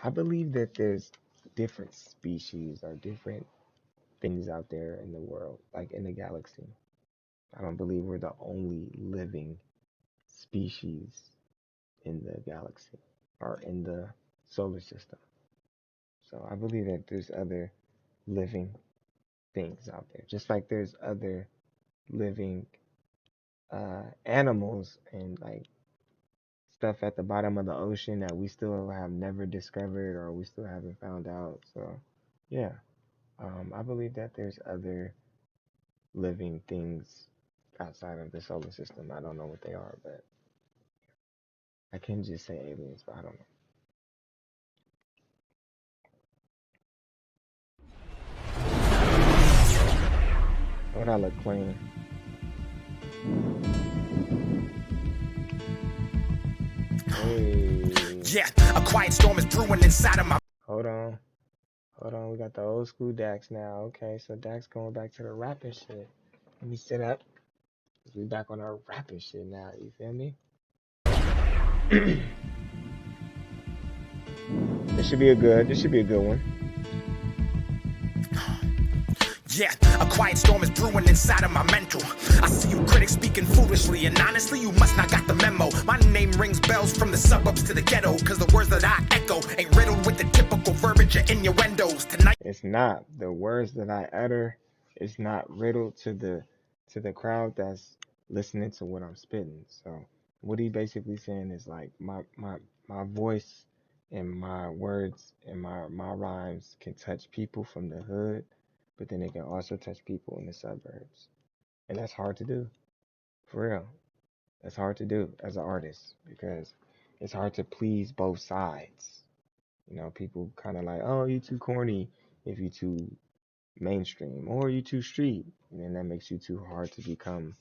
I believe that there's different species or different things out there in the world, like in the galaxy. I don't believe we're the only living species in the galaxy or in the solar system. So I believe that there's other living things out there, just like there's other living animals and like stuff at the bottom of the ocean that we still have never discovered or we still haven't found out. So yeah, I believe that there's other living things outside of the solar system. I don't know what they are, but I can just say aliens, but I don't know. What I look clean. Hey. Yeah, a quiet storm is brewing inside of my. Hold on. Hold on. We got the old school Dax now. Okay, so Dax going back to the rapping shit. Let me sit up. We back on our rapping shit now. You feel me? This should be a good one. Yeah, a quiet storm is brewing inside of my mental. I see you critics speaking foolishly, and honestly, you must not got the memo. My name rings bells from the suburbs to the ghetto, cause the words that I echo ain't riddled with the typical verbiage or innuendos. Tonight, It's not. The words that I utter is not riddled to the crowd that's listening to what I'm spitting. So what he basically saying is like my voice and my words and my rhymes can touch people from the hood, but then it can also touch people in the suburbs. And that's hard to do. For real. That's hard to do as an artist because it's hard to please both sides. You know, people kind of like, oh, you too corny if you too mainstream, or you too street, and then that makes you too hard to become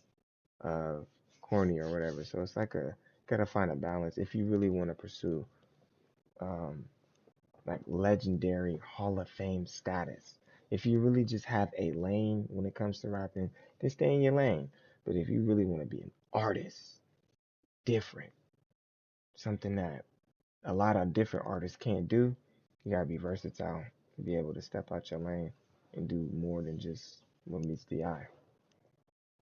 uh corny or whatever. So it's like a gotta find a balance if you really want to pursue um like legendary Hall of Fame status. If you really just have a lane when it comes to rapping, then stay in your lane. But if you really want to be an artist, different, something that a lot of different artists can't do, you gotta be versatile to be able to step out your lane and do more than just what meets the eye.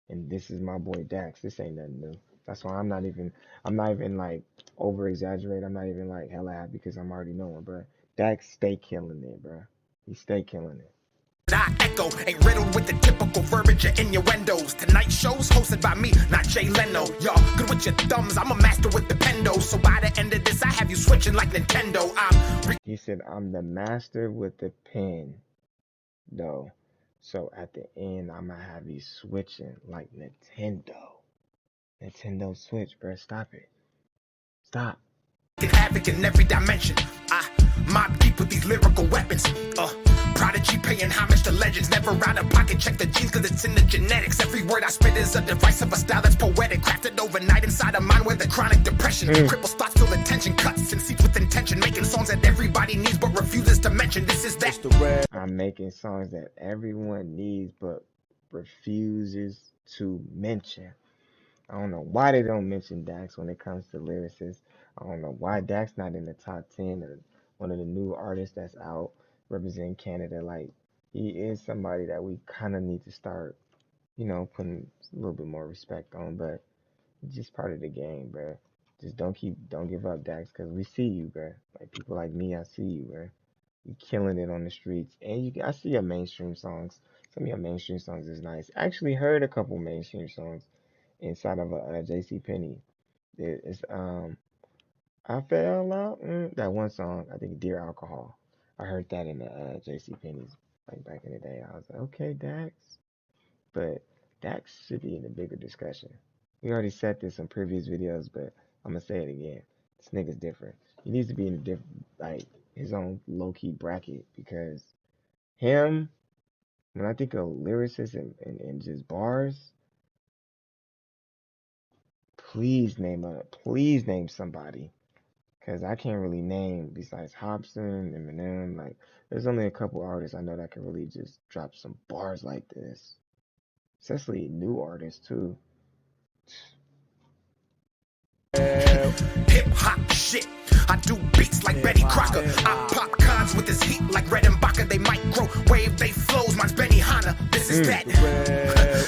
And this is my boy Dax. This ain't nothing new. That's why I'm not even like over exaggerate. I'm not even like hella happy because I'm already knowing, bro. Dax stay killing it, bro. He stay killing it. I echo ain't riddled with the typical verbiage or innuendos. Tonight show's hosted by me, not Jay Leno. Y'all good with your thumbs, I'm a master with the pendo. So by the end of this, I have you switching like Nintendo. He said, I'm the master with the pen, though. So at the end, I'm gonna have you switching like Nintendo. Nintendo Switch, bro. Stop it. Stop. Havoc in every dimension. I mob deep with these lyrical weapons. Prodigy paying homage to legends. Never out of pocket, check the genes cause it's in the genetics. Every word I spit is a device of a style that's poetic. Crafted overnight inside a mind with a chronic depression. Cripples thoughts till the tension cuts and seats with intention. Making songs that everybody needs but refuses to mention. This is that. I'm making songs that everyone needs but refuses to mention. I don't know why they don't mention Dax when it comes to lyricists. I don't know why Dax not in the top 10 or one of the new artists that's out representing Canada. Like, he is somebody that we kind of need to start, putting a little bit more respect on, but it's just part of the game, bro. Just don't give up, Dax, because we see you, bro. Like, people like me, I see you, bro. You killing it on the streets, and I see your mainstream songs. Some of your mainstream songs is nice. I actually heard a couple mainstream songs inside of a JC Penney. It's I fell out that one song. I think Dear Alcohol. I heard that in the JC Penney's like back in the day. I was like, okay, Dax, but Dax should be in a bigger discussion. We already said this in previous videos, but I'm gonna say it again. This nigga's different. He needs to be in a different, like his own low key bracket because him. When I think of lyricists and just bars, please name somebody. Cause I can't really name besides Hobson, Eminem. Like, there's only a couple artists I know that can really just drop some bars like this. Especially new artists too. Hip hop shit. I do beats like Betty Crocker. I pop cons with this heat like Red and Baca. They microwave, they flows. Mine's Benny Hanna. This is that.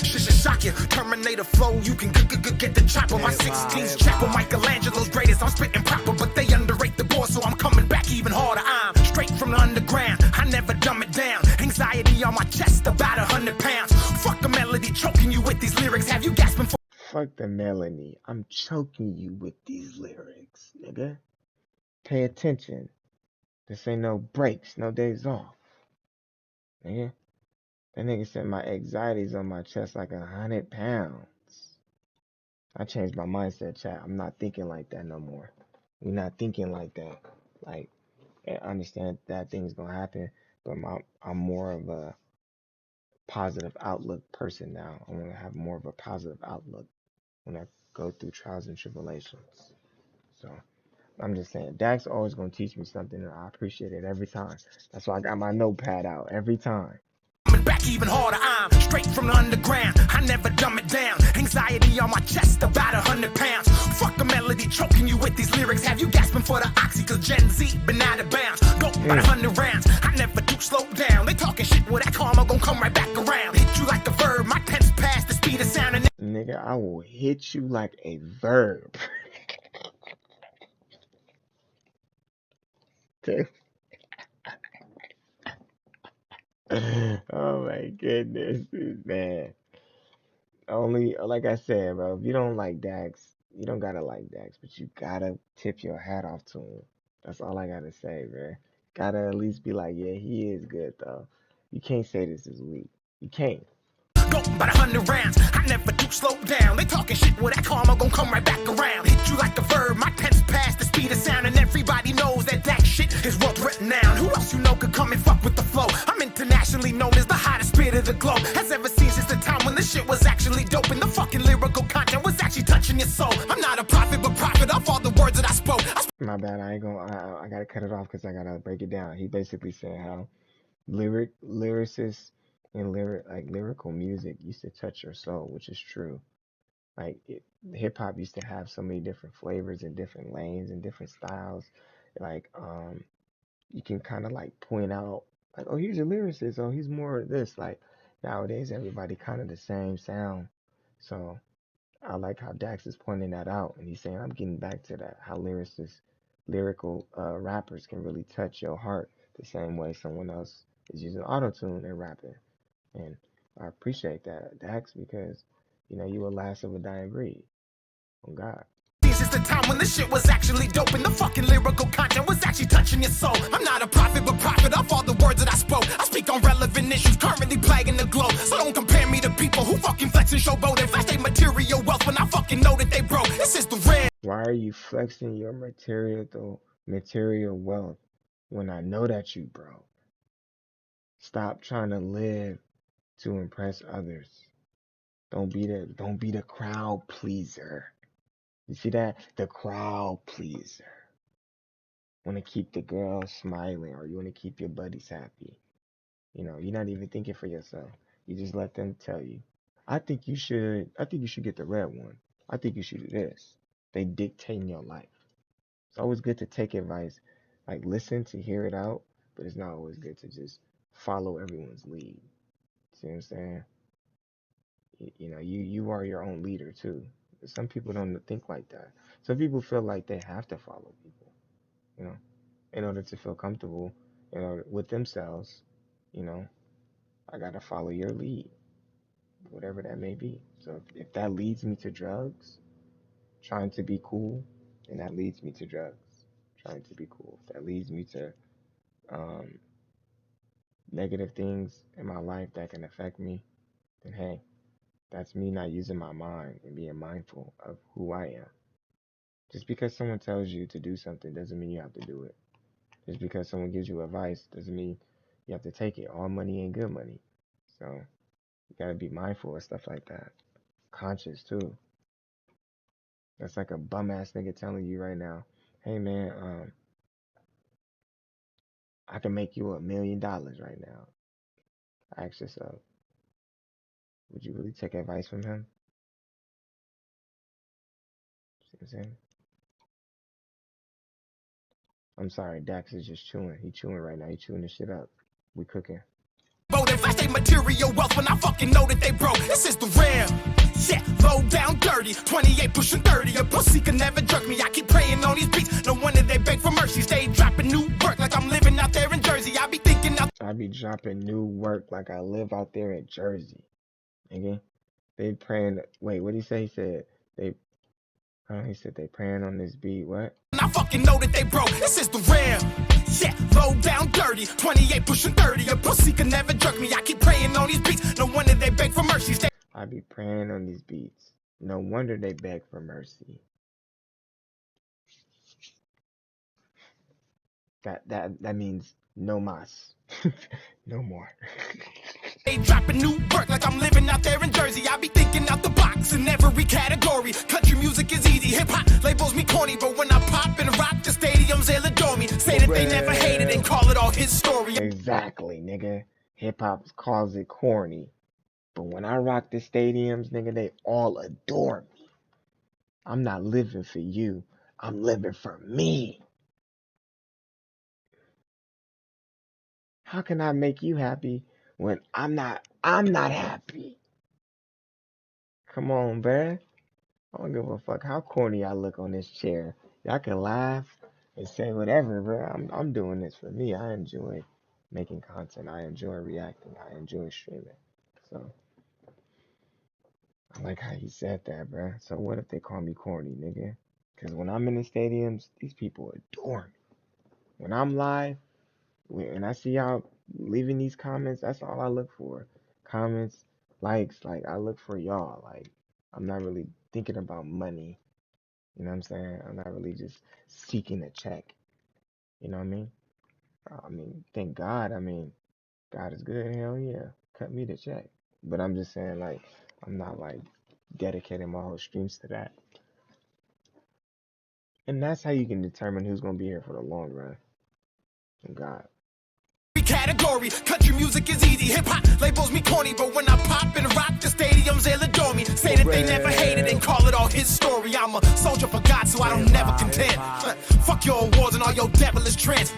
Shit shock you. Terminator flow. You can get the chopper. My 16's chapel. Michelangelo's greatest. I'm spitting proper, but they underrate the board, so I'm coming back even harder. I'm straight from the underground. I never dumb it down. Anxiety on my chest, about 100 pounds. Fuck a melody, choking you with these lyrics. Have you gasping for? Fuck the melody. I'm choking you with these lyrics, nigga. Pay attention. This ain't no breaks, no days off. Nigga. That nigga said my anxiety's on my chest like 100 pounds. I changed my mindset, chat. I'm not thinking like that no more. We're not thinking like that. Like, I understand that things gonna happen, but I'm more of a positive outlook person now. I want to have more of a positive outlook when I go through trials and tribulations. So I'm just saying, Dax always gonna teach me something, and I appreciate it every time. That's why I got my notepad out every time. Coming back even harder. I'm straight from the underground. I never dumb it down. Anxiety on my chest, about 100 pounds. Fuck a melody, choking you with these lyrics. Have you gasping for the oxy? Cause Gen Z been out of bounds. Go about 100 rounds. I never do slow down. They talking shit, well that karma gon' come right back around. Hit you like a verb. My pen's past the speed of sound. And Nigga, I will hit you like a verb. Oh my goodness, man. Only, like I said, bro, if you don't like Dax, you don't gotta like Dax, but you gotta tip your hat off to him. That's all I gotta say, man. Gotta at least be like, yeah, he is good, though. You can't say this is weak. You can't. go about 100 rounds. I never do slow down. They talking shit, well that karma gon' come right back around. Hit you like a verb. My pen's past the speed of sound, and everybody knows that shit is world renowned. Who else you know could come and fuck with the flow? I'm internationally known as the hottest spit of the globe. Has ever seen since the time when the shit was actually dope and the fucking lyrical content was actually touching your soul. I'm not a prophet, but profit off all the words that I spoke. My bad. I ain't gonna. I gotta cut it off because I gotta break it down. He basically said how lyricists and lyrical music used to touch your soul, which is true. Like hip hop used to have so many different flavors and different lanes and different styles. Like you can kind of like point out like, oh, here's a lyricist. Oh, he's more of this. Like nowadays, everybody kind of the same sound. So I like how Dax is pointing that out, and he's saying I'm getting back to that. How lyrical rappers can really touch your heart the same way someone else is using auto tune and rapping. And I appreciate that, Dax, because you a last of a dying breed. Oh God. Since the time when the shit was actually dope and the fucking lyrical content was actually touching your soul. I'm not a prophet, but profit off all the words that I spoke. I speak on relevant issues currently plaguing the globe. So don't compare me to people who fucking flex and showboat and flash their material wealth when I fucking know that they broke. This is the real. Why are you flexing your material wealth when I know that you broke? Stop trying to live to impress others. Don't be the crowd pleaser. You see that? The crowd pleaser. Want to keep the girls smiling, or you want to keep your buddies happy. You're not even thinking for yourself. You just let them tell you. I think you should get the red one. I think you should do this. They dictate your life. It's always good to take advice, like listen to hear it out, but it's not always good to just follow everyone's lead. See what I'm saying? You are your own leader too. Some people don't think like that. Some people feel like they have to follow people, you know, in order to feel comfortable, with themselves. You know, I gotta follow your lead, whatever that may be. So if that leads me to drugs, trying to be cool, then that leads me to drugs. Trying to be cool. If that leads me to um, negative things in my life that can affect me, then hey, that's me not using my mind and being mindful of who I am. Just because someone tells you to do something doesn't mean you have to do it. Just because someone gives you advice doesn't mean you have to take it. All money ain't good money. So you gotta be mindful of stuff like that. Conscious too. That's like a bum ass nigga telling you right now, hey man, I can make you $1 million right now. Ask yourself, would you really take advice from him? See what I'm saying? I'm sorry, Dax is just chewing. He chewing right now. He chewing this shit up. We cooking. Voting flash they material wealth when I fucking know that they broke. This is the real. Yeah, low down dirty. 28 pushing 30. A pussy can never jerk me. I keep praying on these beats. No wonder they beg for mercy. Stay dropping new work like I'm living out there in Jersey. I be thinking out. I be dropping new work like I live out there in Jersey. Nigga. They praying. Wait, what did he say? He said they. He said they praying on this beat. What? I fucking know that they broke. This is the real. Yeah, low down dirty. 28 pushing 30. A pussy can never jerk me. I keep praying on these beats. No wonder they beg for mercy. Stay. I be praying on these beats. No wonder they beg for mercy. That means no mas. No more. They dropping new work like I'm living out there in Jersey. I be thinking out the box in every category. Country music is easy. Hip hop labels me corny, but when I pop and rock the stadiums, they'll adore me. Say that they never hated and call it all his story. Exactly, nigga. Hip hop calls it corny, but when I rock the stadiums, nigga, they all adore me. I'm not living for you. I'm living for me. How can I make you happy when I'm not happy? Come on, bruh. I don't give a fuck how corny I look on this chair. Y'all can laugh and say whatever, bro. I'm doing this for me. I enjoy making content. I enjoy reacting. I enjoy streaming. So I like how he said that, bro. So what if they call me corny, nigga? Because when I'm in the stadiums, these people adore me. When I'm live, when I see y'all leaving these comments, that's all I look for. Comments, likes, like I look for y'all. Like I'm not really thinking about money. You know what I'm saying? I'm not really just seeking a check. You know what I mean? Thank God. I mean, God is good. Hell yeah. Cut me the check. But I'm just saying, like, I'm not like dedicating my whole streams to that. And that's how you can determine who's gonna be here for the long run. Thank God. Category. Country music is easy. Hip hop labels me corny, but when I pop and rock the stadiums, they'll adore me. Say that they never hated and call it all his story. I'm a soldier for God, so I don't never contend. Fuck your awards and all your devilish trends.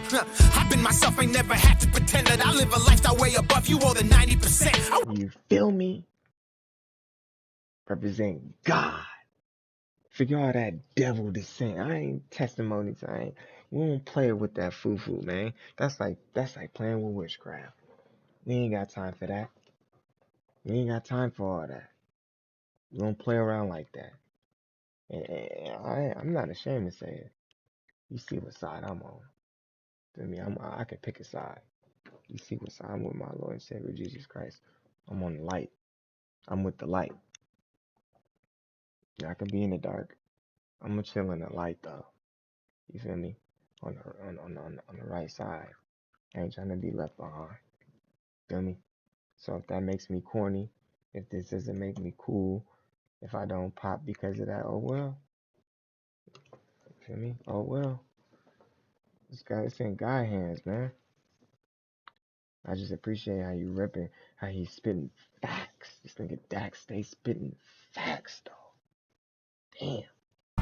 I've been myself, ain't never had to pretend that I live a lifestyle way above you, all the 90%. You feel me? Represent God. Forget all that devil descent. I ain't testimonies. We don't play with that foo-foo, man. That's like playing with witchcraft. We ain't got time for that. We ain't got time for all that. We don't play around like that. And I'm not ashamed to say it. You see what side I'm on. I mean, I can pick a side. You see what side I'm with my Lord and Savior Jesus Christ. I'm on the light. I'm with the light. I could be in the dark. I'm gonna chill in the light though. You feel me? On the right side. I ain't trying to be left behind. Feel me? So if that makes me corny, if this doesn't make me cool, if I don't pop because of that, oh well. Feel me? Oh well. This ain't God hands, man. I just appreciate how you ripping, how he's spitting facts. This nigga Dax stay spitting facts though. Damn.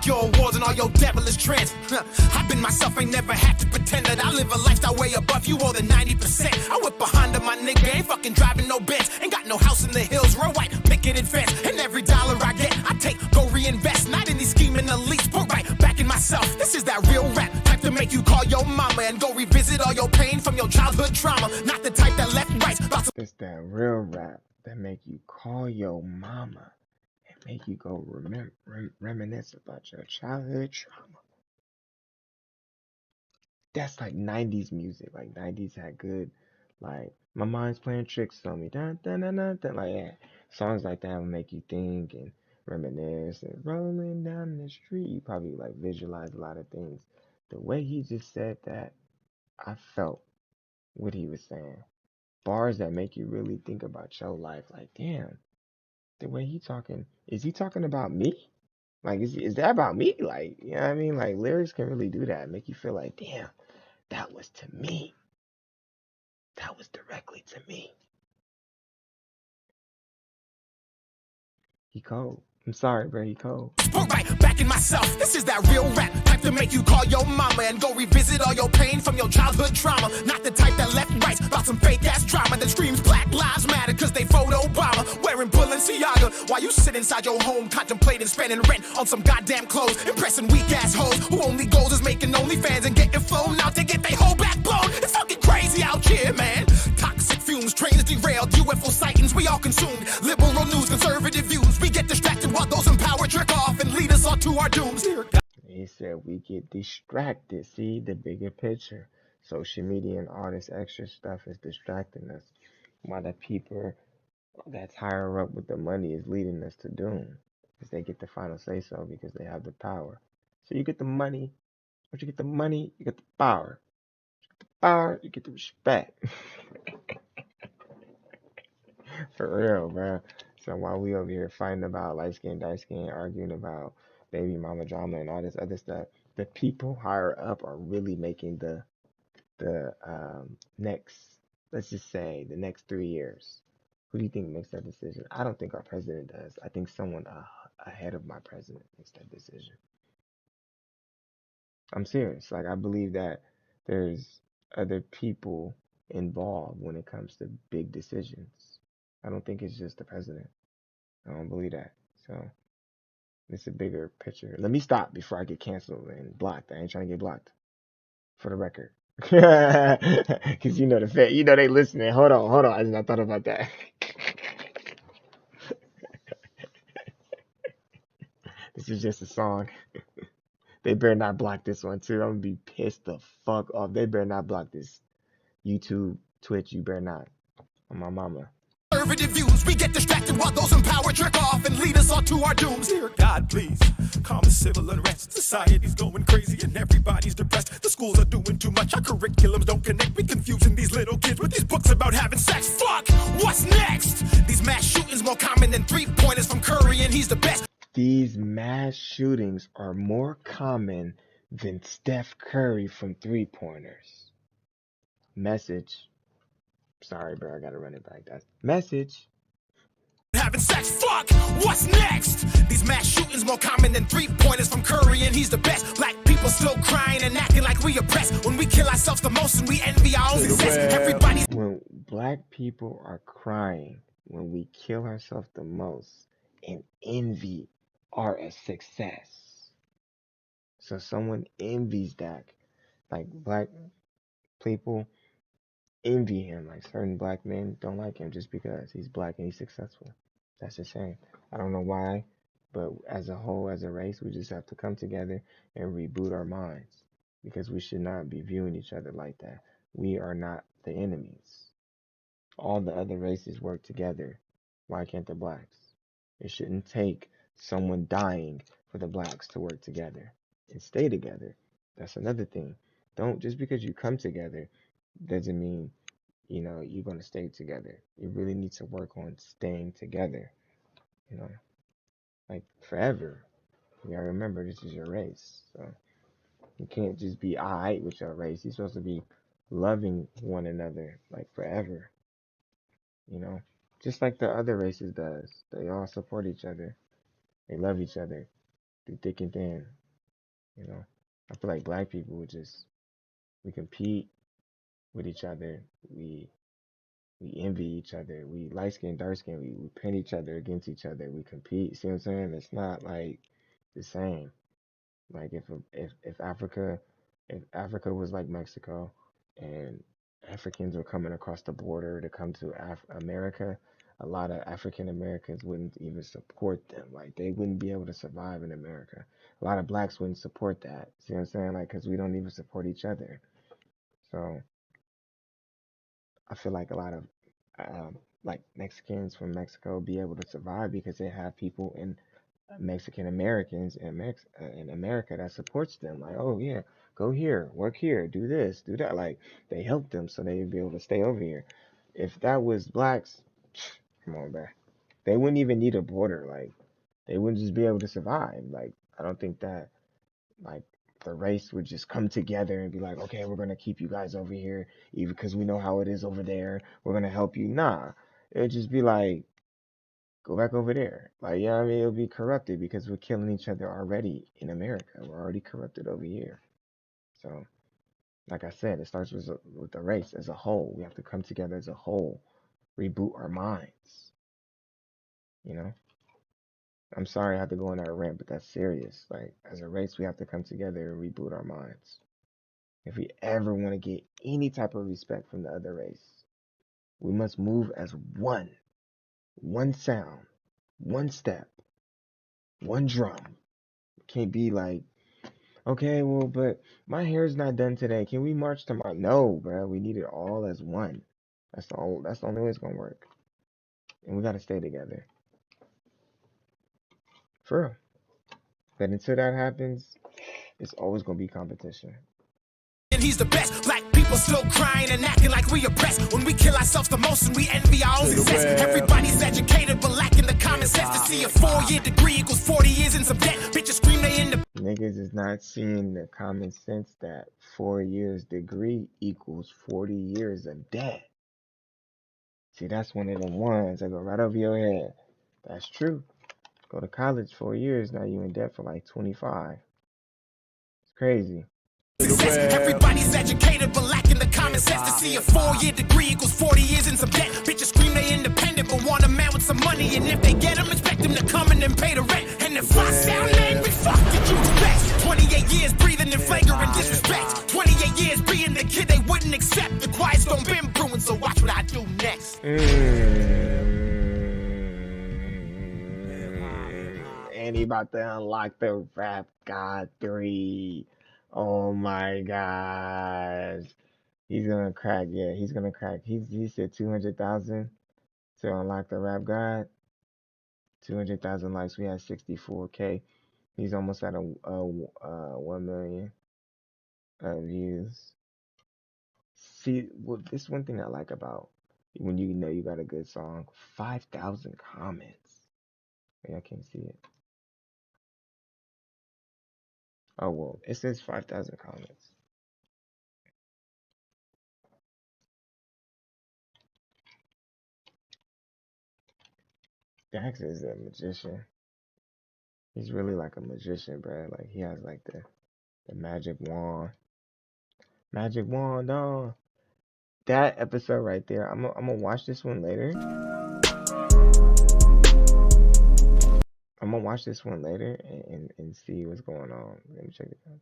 Your awards and all your devilish trends. I've been myself, ain't never had to pretend that I live a lifestyle way above you, all the 90%. I whip behind my nigga, ain't fucking driving no Benz. Ain't got no house in the hills, real white, picketed fence. And every dollar I get, I take, go reinvest. Not in these scheming elites, put right back in myself. This is that real rap, type to make you call your mama and go revisit all your pain from your childhood trauma. Not the type that left right. It's that real rap that make you call your mama. Make you go reminisce about your childhood trauma. That's like 90s music. Like 90s had good, like my mind's playing tricks on me. Dun, dun, dun, dun, dun, like yeah. Songs like that will make you think and reminisce and rolling down the street. You probably like visualize a lot of things. The way he just said that, I felt what he was saying. Bars that make you really think about your life. Like damn. The way he talking, is he talking about me? Like, is that about me? Like, you know what I mean? Like, lyrics can really do that. Make you feel like, damn, that was to me. That was directly to me. He cold. I'm sorry, bro. He cold. right back in myself. This is that real rap type to make you call your mama and go revisit all your pain from your childhood trauma. Not the type that left writes about some fake ass drama that screams Black Lives Matter cause they photo Obama wearing Balenciaga while you sit inside your home contemplating spending rent on some goddamn clothes, impressing weak ass hoes who only goals is making OnlyFans and getting flown out to get their whole back blown. It's fucking crazy out here, man. Toxic fumes, trains derailed, UFO sightings we all consumed. Liberal news, conservative views. We get distracted while those in power jerk off and lead us on to our dooms. He said we get distracted. See the bigger picture. Social media and all this extra stuff is distracting us, while the people that's higher up with the money is leading us to doom, because they get the final say so because they have the power. So you get the money. Once you get the money, you get the power. Power, you get the respect. For real, bro. So while we over here fighting about light skin, dark skin, arguing about baby mama drama and all this other stuff, the people higher up are really making the next, let's just say, the next 3 years. Who do you think makes that decision? I don't think our president does. I think someone ahead of my president makes that decision. I'm serious. Like, I believe that there's other people involved when it comes to big decisions. I don't think it's just the president. I don't believe that. So it's a bigger picture. Let me stop before I get canceled and blocked. I ain't trying to get blocked, for the record. Because you know the Fed, you know they listening. Hold on. I just not thought about that. This is just a song. They better not block this one too. I'm gonna be pissed the fuck off. They better not block this. YouTube, Twitch, you better not. On my mama. Conservative views, we get distracted while those in power jerk off and lead us on to our dooms. Dear God, please, calm the civil unrest. Society's going crazy and everybody's depressed. The schools are doing too much, our curriculums don't connect. We confusing these little kids with these books about having sex. Fuck, what's next? These mass shootings more common than three-pointers from Curry and he's the best. These mass shootings are more common than Steph Curry from three-pointers. Message. Sorry, bro, I gotta run it back. That's message. Having sex, fuck, what's next? These mass shootings more common than three-pointers from Curry and he's the best. Black people still crying and acting like we oppressed when we kill ourselves the most and we envy our own success. Everybody's when black people are crying when we kill ourselves the most and envy our success. So someone envies that, like black people envy him. Like certain black men don't like him just because he's black and he's successful. That's a shame. I don't know why, but as a whole, as a race, we just have to come together and reboot our minds, because we should not be viewing each other like that. We are not the enemies. All the other races work together. Why can't the blacks? It shouldn't take someone dying for the blacks to work together and stay together. That's another thing. Don't, just because you come together doesn't mean, you know, you're going to stay together. You really need to work on staying together, you know, like forever. You gotta remember, this is your race. So you can't just be alright with your race. You're supposed to be loving one another like forever, you know, just like the other races does. They all support each other. They love each other through thick and thin, you know. I feel like black people would just, we compete with each other. We envy each other. We light skin, dark skin. We pin each other against each other. We compete. See what I'm saying? It's not like the same. Like if Africa was like Mexico, and Africans were coming across the border to come to America, a lot of African Americans wouldn't even support them. Like they wouldn't be able to survive in America. A lot of blacks wouldn't support that. See what I'm saying? Like, because we don't even support each other. So I feel like a lot of like Mexicans from Mexico be able to survive because they have people in Mexican Americans in America that supports them. Like, oh yeah, go here, work here, do this, do that. Like they help them so they'd be able to stay over here. If that was blacks, come on, man, they wouldn't even need a border. Like they wouldn't just be able to survive. Like I don't think that like the race would just come together and be like, okay, we're gonna keep you guys over here, even because we know how it is over there. We're gonna help you. Nah, it'd just be like, Go back over there. Like, yeah, I mean, it'll be corrupted because we're killing each other already in America. We're already corrupted over here. So, like I said, it starts with the race as a whole. We have to come together as a whole, reboot our minds. You know, I'm sorry I have to go on that rant, but that's serious. Like, as a race, we have to come together and reboot our minds. If we ever want to get any type of respect from the other race, we must move as one sound, one step, one drum. It can't be like, okay, well, but my hair's not done today. Can we march tomorrow? No, bro. We need it all as one. That's the only way it's gonna work. And we gotta stay together. For real. But until that happens, it's always gonna be competition. And he's the best. Black people still crying and acting like we oppressed. When we kill ourselves the most and we envy our own success. Everybody's educated but lacking the common sense to see a 4-year degree equals 40 years in some debt. Bitches scream they in the Niggas is not seeing the common sense that 4 years degree equals 40 years of debt. See, that's one of them ones that go right over your head. That's true. Go to college 4 years, now you in debt for like 25. It's crazy. success. Everybody's educated but lacking the common sense to see a 4-year degree equals 40 years in some debt. Bitches scream they independent but want a man with some money, and if they get them, expect them to come in and pay the rent. And if I sound angry, fuck did you expect? 28 years breathing in flagrant disrespect. 28 years being the kid they wouldn't accept. The quiet storm been brewing, so watch what I do next. And he about to unlock the Rap God 3. Oh my gosh. He's gonna crack, yeah, he's gonna crack. He said 200,000 to unlock the Rap God. 200,000 likes. We had 64K. He's almost at a 1 million views. See, well, this one thing I like about when you know you got a good song. 5,000 comments. Wait, I can't see it. Oh well, it says 5,000 comments. Dax is a magician. He's really like a magician, bro. Like he has like the magic wand. Magic wand on. That episode right there. I'm gonna watch this one later. I'm gonna watch this one later and see what's going on. Let me check it out.